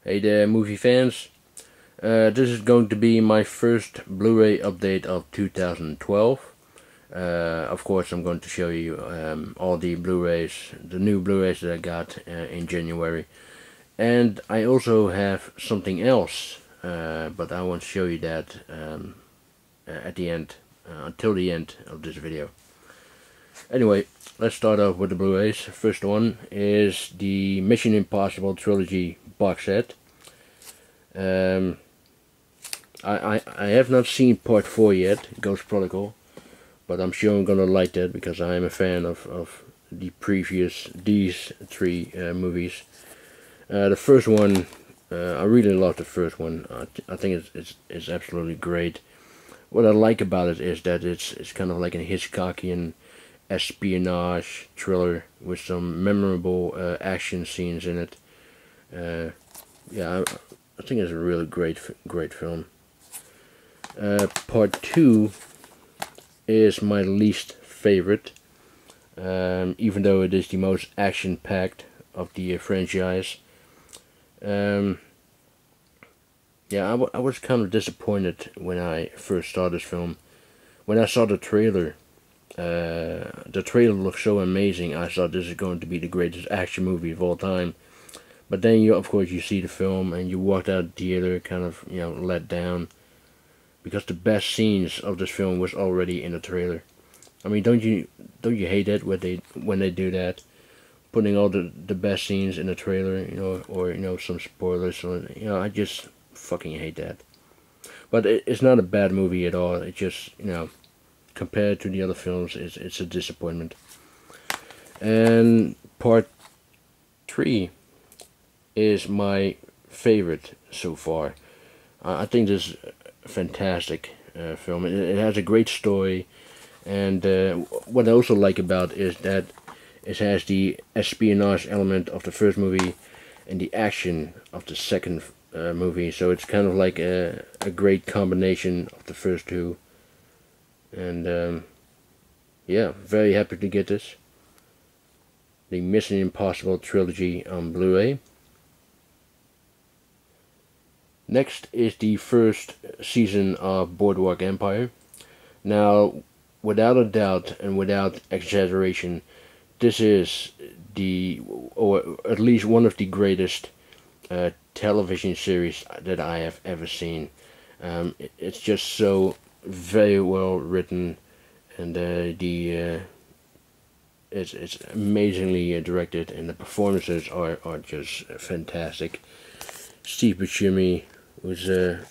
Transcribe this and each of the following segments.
Hey there, movie fans. This is going to be my first Blu-ray update of 2012. Of course, I'm going to show you all the Blu-rays, the new Blu-rays that I got in January. And I also have something else, but I won't show you that at the end, until the end of this video. Anyway, let's start off with the Blu-rays. First one is the Mission Impossible Trilogy box set. I have not seen part 4 yet, Ghost Protocol, but I'm sure I'm gonna like that because I am a fan of these three movies. The first one, I really love the first one. I think it's absolutely great. What I like about it is that it's kind of like a Hitchcockian espionage thriller with some memorable action scenes in it. Yeah, I think it's a really great film. Part 2 is my least favorite, even though it is the most action-packed of the franchise. Yeah, I was kind of disappointed when I first saw this film. When I saw the trailer looked so amazing. I thought this is going to be the greatest action movie of all time. But then of course you see the film and you walked out of the theater kind of, let down, because the best scenes of this film was already in the trailer. I mean, don't you hate that when they do that, putting all the best scenes in the trailer, or some spoilers. So, I just fucking hate that. But it's not a bad movie at all. It just, compared to the other films, it's a disappointment. And part 3 is my favorite so far. I think this is a fantastic film. It has a great story, and what I also like about is that it has the espionage element of the first movie and the action of the second movie. So it's kind of like a great combination of the first two. And yeah, very happy to get this. The Mission Impossible Trilogy on Blu-ray. Next is the first season of Boardwalk Empire. Now, without a doubt and without exaggeration, this is or at least one of the greatest television series that I have ever seen. It's just so very well written, and it's amazingly directed, and the performances are just fantastic. Steve Buscemi was a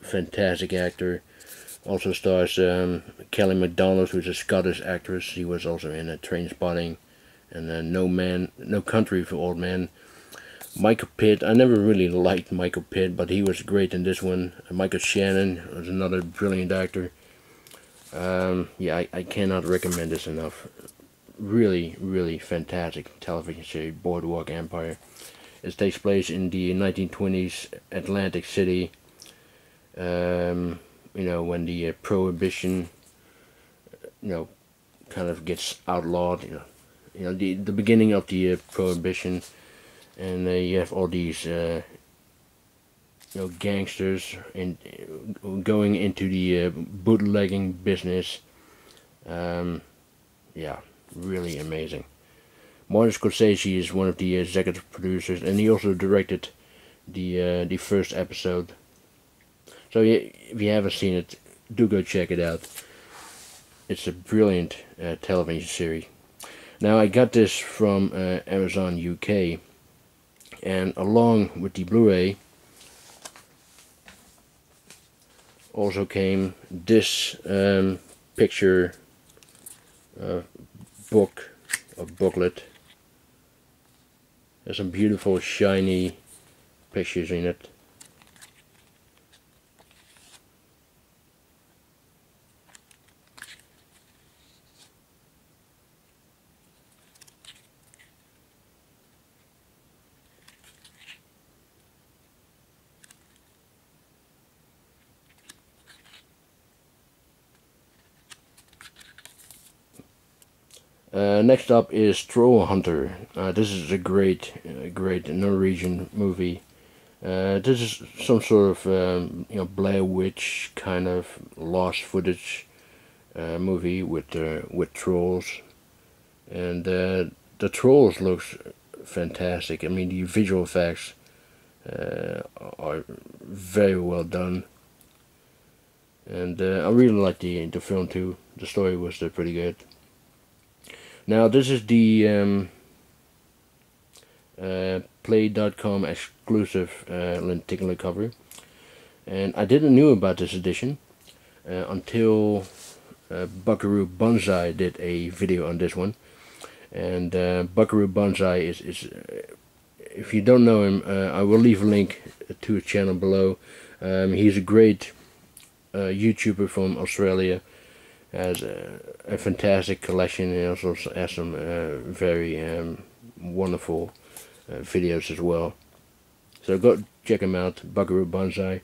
fantastic actor. Also stars Kelly MacDonald, who's a Scottish actress. She was also in Trainspotting and No Country for Old Men. Michael Pitt, I never really liked Michael Pitt, but he was great in this one. Michael Shannon was another brilliant actor. Yeah, I cannot recommend this enough. Really, really fantastic television series, Boardwalk Empire. It takes place in the 1920s Atlantic City. When the prohibition, kind of gets outlawed. The beginning of the prohibition, and you have all these, gangsters going into the bootlegging business. Yeah, really amazing. Martin Scorsese is one of the executive producers, and he also directed the first episode. So if you haven't seen it, do go check it out. It's a brilliant television series. Now, I got this from Amazon UK, and along with the Blu-ray also came this picture booklet. There's some beautiful shiny pictures in it. Next up is Troll Hunter. This is a great Norwegian movie. This is some sort of Blair Witch kind of lost footage movie with trolls, and the trolls looks fantastic. I mean, the visual effects are very well done, and I really like the film too. The story was pretty good. Now this is the Play.com exclusive lenticular cover, and I didn't know about this edition until Buckaroo Banzai did a video on this one. And Buckaroo Banzai is if you don't know him, I will leave a link to his channel below. He's a great YouTuber from Australia. Has a fantastic collection, and also has some very wonderful videos as well. So go check him out, Buckaroo Banzai.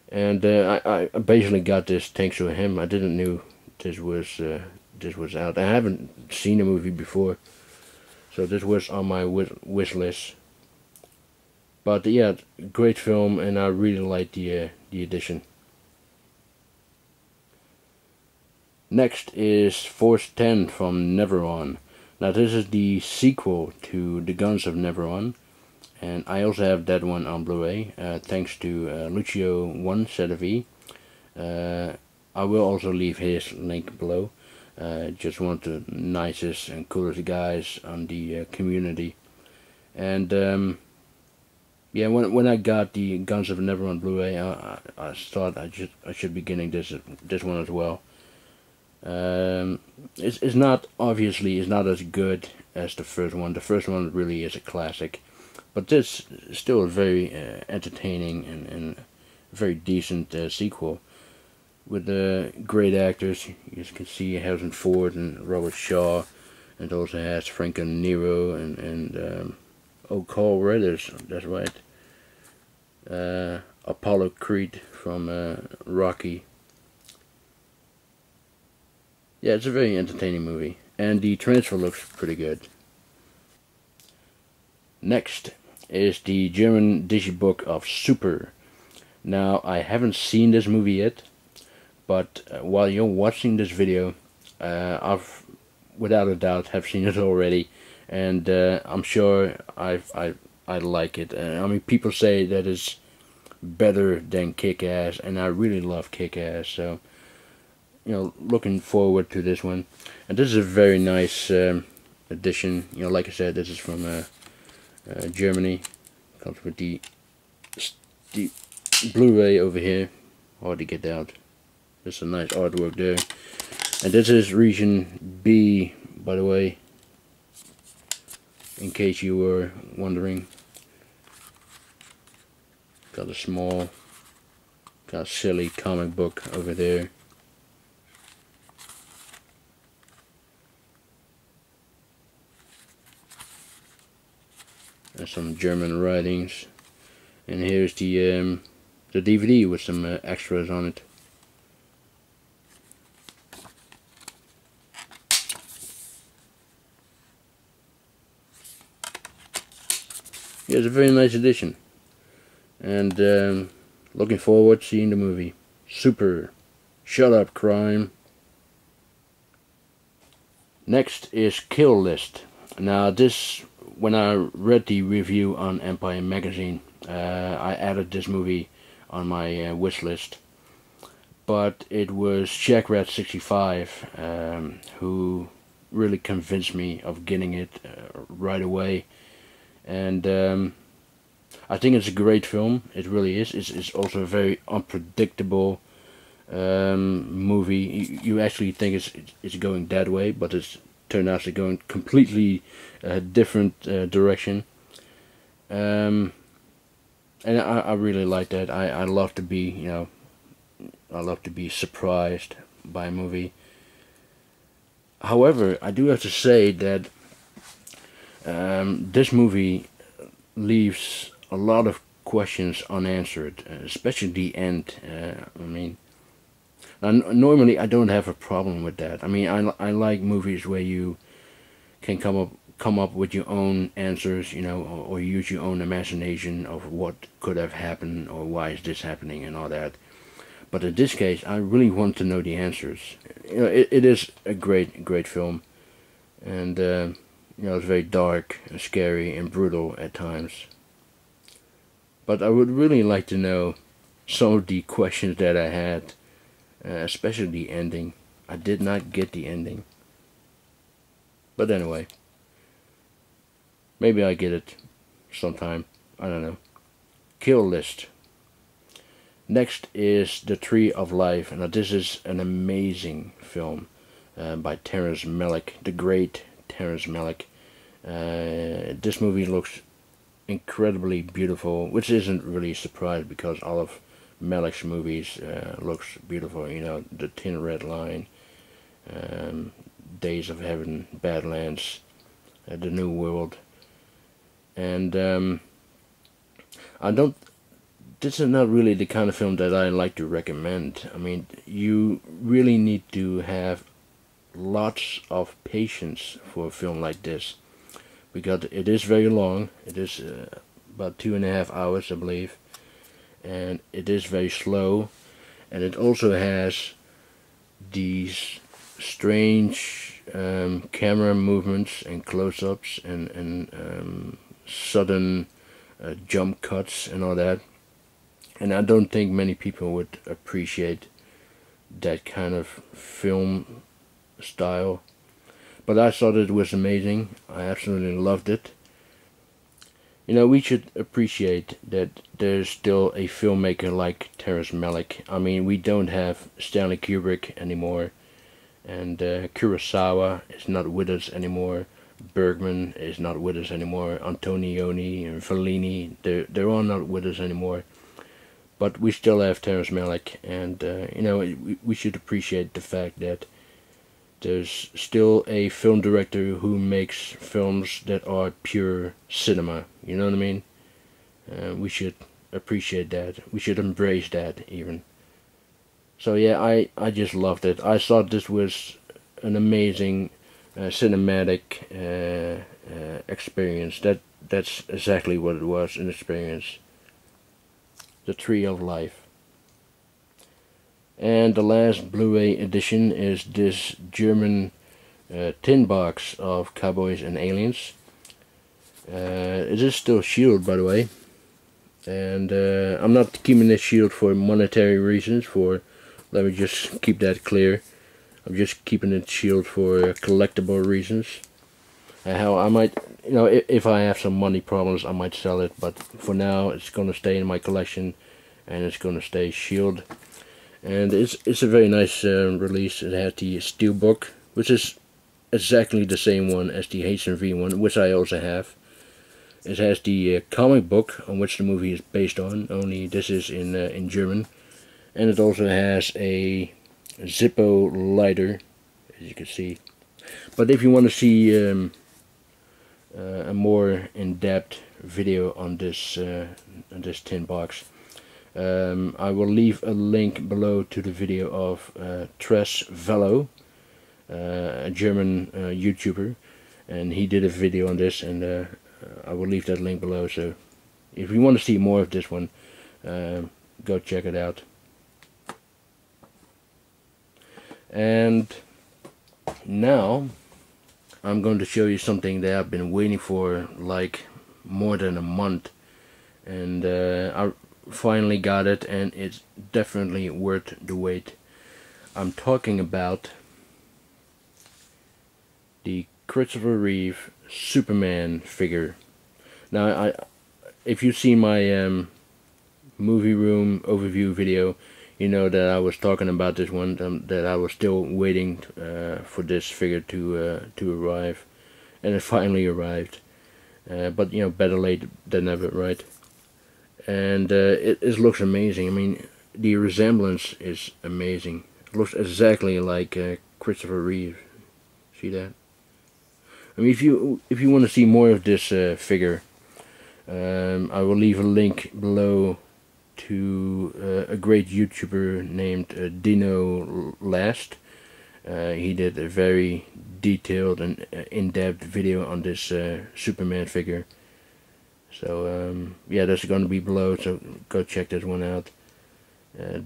And I basically got this thanks to him. I didn't know this was out. I haven't seen the movie before, so this was on my wish list. But yeah, great film, and I really like the edition. Next is Force 10 from Neveron. Now this is the sequel to The Guns of Neveron, and I also have that one on Blu-ray, thanks to Lucio 1 ZV. I will also leave his link below. Just one of the nicest and coolest guys on the community. And yeah, when I got the Guns of Neveron Blu-ray, I thought I should be getting this one as well. It's not, obviously it's not as good as the first one. The first one really is a classic, but this is still a very entertaining and very decent sequel with great actors. You can see Harrison Ford and Robert Shaw, and also has Franco Nero and Carl Weathers. That's right. Apollo Creed from Rocky. Yeah, it's a very entertaining movie, and the transfer looks pretty good. Next is the German digibook of Super. Now, I haven't seen this movie yet, but while you're watching this video, I've without a doubt have seen it already, and I'm sure I like it. I mean, people say that it's better than Kick-Ass, and I really love Kick-Ass, so looking forward to this one. And this is a very nice edition. Like I said, this is from Germany. Comes with the Blu-ray over here. Hard to get out. There's some nice artwork there. And this is region B, by the way, in case you were wondering. Got a small, kind of silly comic book over there. And some German writings. And here's the DVD with some extras on it. Yeah, it's a very nice edition. And looking forward to seeing the movie. Super. Shut Up Crime. Next is Kill List. Now this, when I read the review on Empire magazine, I added this movie on my wish list. But it was Jackrat65 who really convinced me of getting it right away. And I think it's a great film. It really is. It's also a very unpredictable movie. You actually think it's going that way, but it's turned out to go completely different direction. And I really like that. I love to be I love to be surprised by a movie. However, I do have to say that this movie leaves a lot of questions unanswered, especially the end. I mean, normally I don't have a problem with that. I mean, I like movies where you can come up come up with your own answers, or use your own imagination of what could have happened or why is this happening and all that. But in this case, I really want to know the answers. It is a great film, and it's very dark and scary and brutal at times. But I would really like to know some of the questions that I had, especially the ending. I did not get the ending. But anyway, maybe I get it sometime. I don't know. Kill list. Next is The Tree of Life. Now this is an amazing film by Terrence Malick, the great Terrence Malick. This movie looks incredibly beautiful, which isn't really a surprise because all of Malick's movies looks beautiful. The Thin Red Line, Days of Heaven, Badlands, The New World, and this is not really the kind of film that I like to recommend. I mean, you really need to have lots of patience for a film like this, because it is very long. It is about 2.5 hours, I believe, and it is very slow, and it also has these strange camera movements and close-ups and sudden jump cuts and all that. And I don't think many people would appreciate that kind of film style. But I thought it was amazing. I absolutely loved it. We should appreciate that there's still a filmmaker like Terrence Malick. I mean, we don't have Stanley Kubrick anymore, and Kurosawa is not with us anymore. Bergman is not with us anymore. Antonioni and Fellini, they're all not with us anymore. But we still have Terrence Malick, and we should appreciate the fact that there's still a film director who makes films that are pure cinema. You know what I mean? We should appreciate that. We should embrace that even. So yeah, I just loved it. I thought this was an amazing cinematic experience. That's exactly what it was, an experience. The Tree of Life. And the last Blu-ray edition is this German tin box of Cowboys and Aliens. It is still sealed, by the way. And I'm not keeping this sealed for monetary reasons. Let me just keep that clear. I'm just keeping it sealed for collectible reasons. How I might, if I have some money problems, I might sell it. But for now, it's going to stay in my collection, and it's going to stay sealed. And it's a very nice release. It has the steelbook, which is exactly the same one as the H&V one, which I also have. It has the comic book on which the movie is based on, only this is in German. And it also has a Zippo lighter, as you can see. But if you want to see a more in-depth video on this tin box, I will leave a link below to the video of Trashfellovv, a German YouTuber, and he did a video on this, and I will leave that link below. So if you want to see more of this one, go check it out. And now I'm going to show you something that I've been waiting for like more than a month, and I finally got it, and it's definitely worth the wait. I'm talking about the Christopher Reeve Superman figure. Now, if you've seen my movie room overview video, you know that I was talking about this one, that I was still waiting for this figure to arrive, and it finally arrived. But better late than never, right? And it looks amazing. I mean, the resemblance is amazing. It looks exactly like Christopher Reeve. See that? I mean, if you want to see more of this figure, I will leave a link below to a great YouTuber named Dinolast. He did a very detailed and in-depth video on this Superman figure. So yeah, that's going to be below, so go check this one out.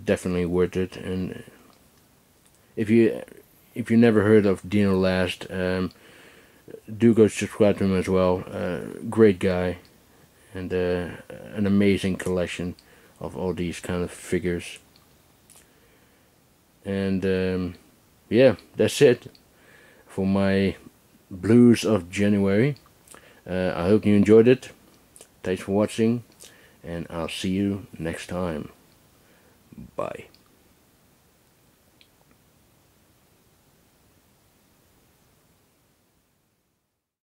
Definitely worth it. And if you never heard of Dinolast, do go subscribe to him as well. Great guy, and an amazing collection of all these kind of figures. And yeah, that's it for my Blues of January. I hope you enjoyed it. Thanks for watching, and I'll see you next time. Bye.